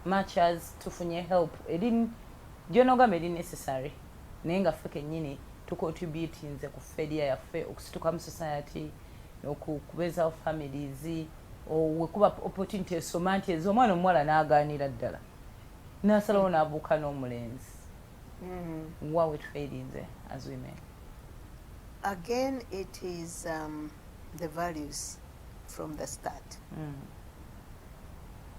much as tufunye help gyonogamba eri necessary naye nga ffe kennyini tucontributinze ku feria yaffe okusituka mu society okubezawo families wekuba opportunity esoma nti ezi omwana omuwala n'agaanira ddala nasalawo n'abuuka n'omulenzi wa wetufairinze as women. Again, it is the values from the start.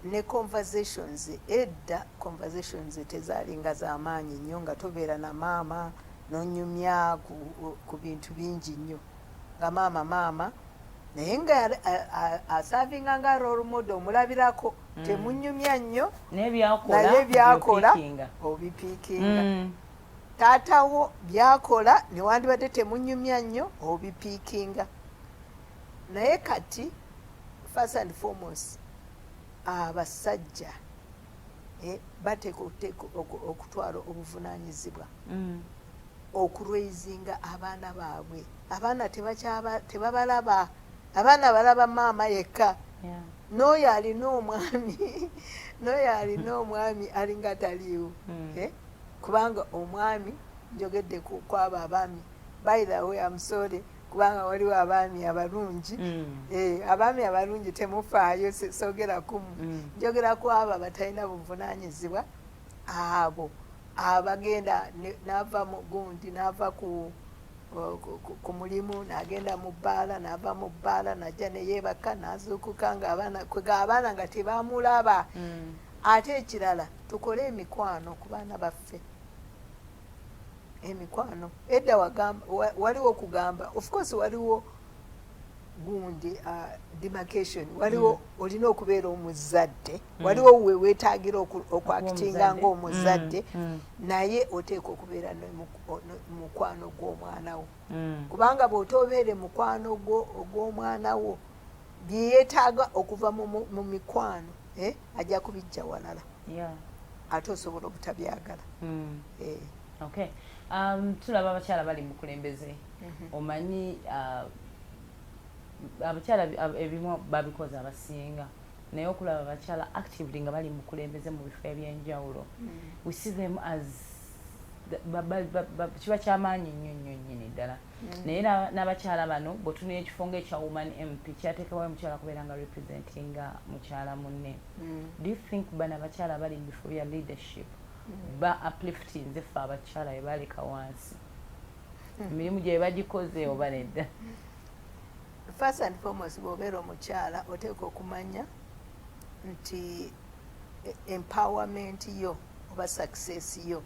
Ne conversations edda conversations tezalinga z'amaanyi nnyo nga tobeera na maama nonyumya ku bintu bingi nnyo nga maama naye nga asavinga nga role model omulabirako temunyumya nnyo naye byakola obipiikinga taatawo byakola newandibadde temunyumya nnyo obipiikinga naye kati first and foremost abasajja bateeka okutwala obuvunaanyizibwa okuraisinga abaana baabwe. Abaana tebabalaba, abaana balaba maama yekka. N'oyo alina omwami alinga taliiwo. Kubanga omwami njogedde kwabo abaami, by the way I'm sorry, kubanga waliwo abaami abalungi, abaami abalungi temufaayo sogera kumu, njogera ku abo abatalina buvunaanyizibwa, abo abagenda n'ava mu gundi n'ava ku mulimu n'agenda mu bbaala n'ava mu bbaala n'ajja ne yeebaka n'azuukuka ng'abaana nga tebamulaba. Ate ekirala tukole emikwano ku baana baffe. Emikwano edda waliwo kugamba, of course waliwo gundi demarcation, waliwo olina okubeera omuzadde, waliwo we weetaagira okwakitinga ng'omuzadde, naye oteeka okubeera mukwano gw'omwana wo, kubanga bw'otobeere mukwano gw'omwana wo byeyeetaaga okuva mu mikwano ajja kubijja walala, ate osobola obutabyagala. Okay. Tulaba abakyala bali mu kulembeze. Omanyi abakyala ebimu babikoze abasinga, naye okulaba abakyala actively nga bali mu kulembeze mu bifo ebyenjawulo, we see them as kiba kyamaanyi nnyo nnyini ddala. Naye n'abakyala bano bw'otunula ekifo ng'ekya woman MP kyateekebwayo omukyala kubeera nga representinga mukyala munne. Do you think bano abakyala bali mu bifo bya leadership ba upliftinze ffe abakyala bwe baleka wansi, emirimu gye bagikoze oba nedda? First and foremost, bw'obeera omukyala oteeka okumanya nti empowerment yo oba success yo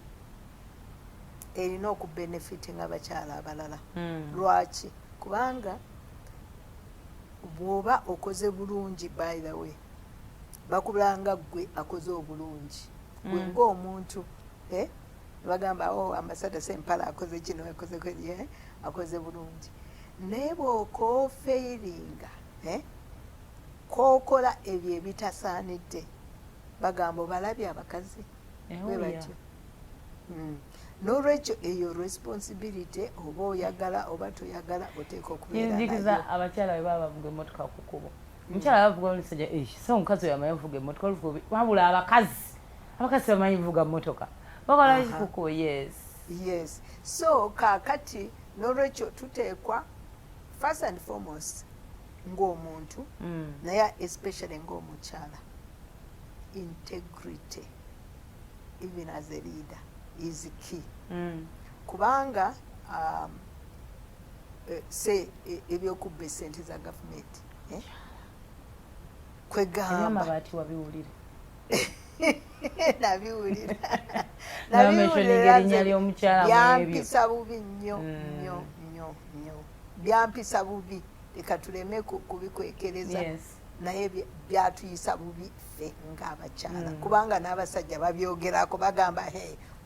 erina okubenefitinga abakyala abalala. Lwaki? Kubanga bw'oba okoze bulungi, by the way, bakubulanga gwe akoze obulungi. Gwe ng'omuntu bagamba ambasada Sempala akoze kino akoze bulungi. Naye bw'okoofeiringa kookola ebyo ebitasaanidde, bagamba obalabye abakazi bwe batyo. N'olwekyo eyo responsibility, oba oyagala oba toyagala oteeka okubeera nayo. Nzikiza abakyala bwe baba bavuga emmotoka ku kkubo, omukyala bavuga omusajja so omukazi oyo amanyi kuvuga emmotoka, wabula abakazi bamanyi kuvuga mmotoka bakola kikuko. Yes. So kaakati n'olwekyo tuteekwa first and foremost ng'omuntu, naye especially ng'omukyala, integrity even as a leader is key. Kubanga say ebyokubba esente za gavumenti kwegamba amabaati wabiwulire nabiwulira byampisa bubi nnyo, byampisa bubi. Leka tuleme kubikwekereza, naye byatuyisa bubi ffe ng'abakyala, kubanga n'abasajja babyogerako bagamba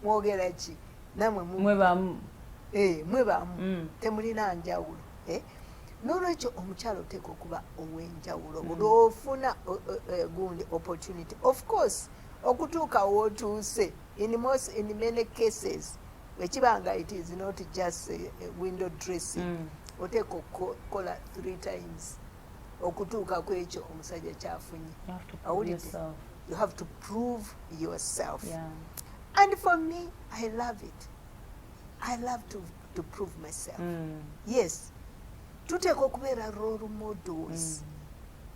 mwogera ki namwe mwe bamu temulina njawulo. N'olwekyo omukyala oteeka okuba ow'enjawulo olw'ofuna gundi opportunity. Of course okutuuka w'otuuse in many cases ekibanga it is not just window dressing, oteeka okukola 3 times okutuuka ku ekyo omusajja kyafunye. you have to prove yourself. Yeah. And for me, I love it. I love to prove myself. Yes. Tuteeka okubeera role models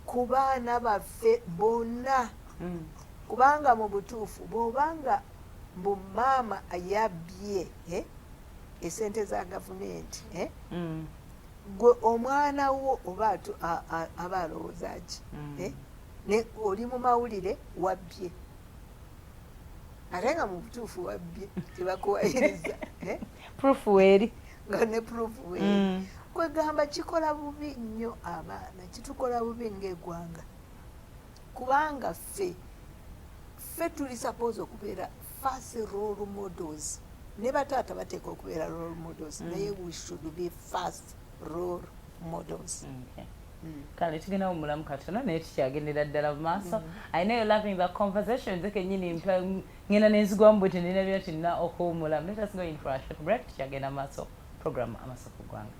ku baana baffe bonna. Kubanga mu butuufu bw'obanga mbu maama yabbye esente za gavumenti, gwe omwana wo oba aba alowooza ki? Oli mu mawulire wabbye, ate nga mu butuufu wabbye tebakuwayiriza proof weeri nga ne proof weeri. Kwegamba kikola bubi nnyo abaana, kitukola bubi ng'eggwanga, kubanga ffe tuli suppose okubeera first role models. Ne bataata bateeka okubeera role models, naye we should be first role models. Kale tugenda mu mulamu katono naye tukyagendera ddala mu maaso. I know you're loving the conversation. Nze kennyini ngenda n'enzigwamu bwe tendina byonna tulina okuwummulamu. Let us go in for a short break. Tukyagenda mu maaso program Amaso ku Ggwanga.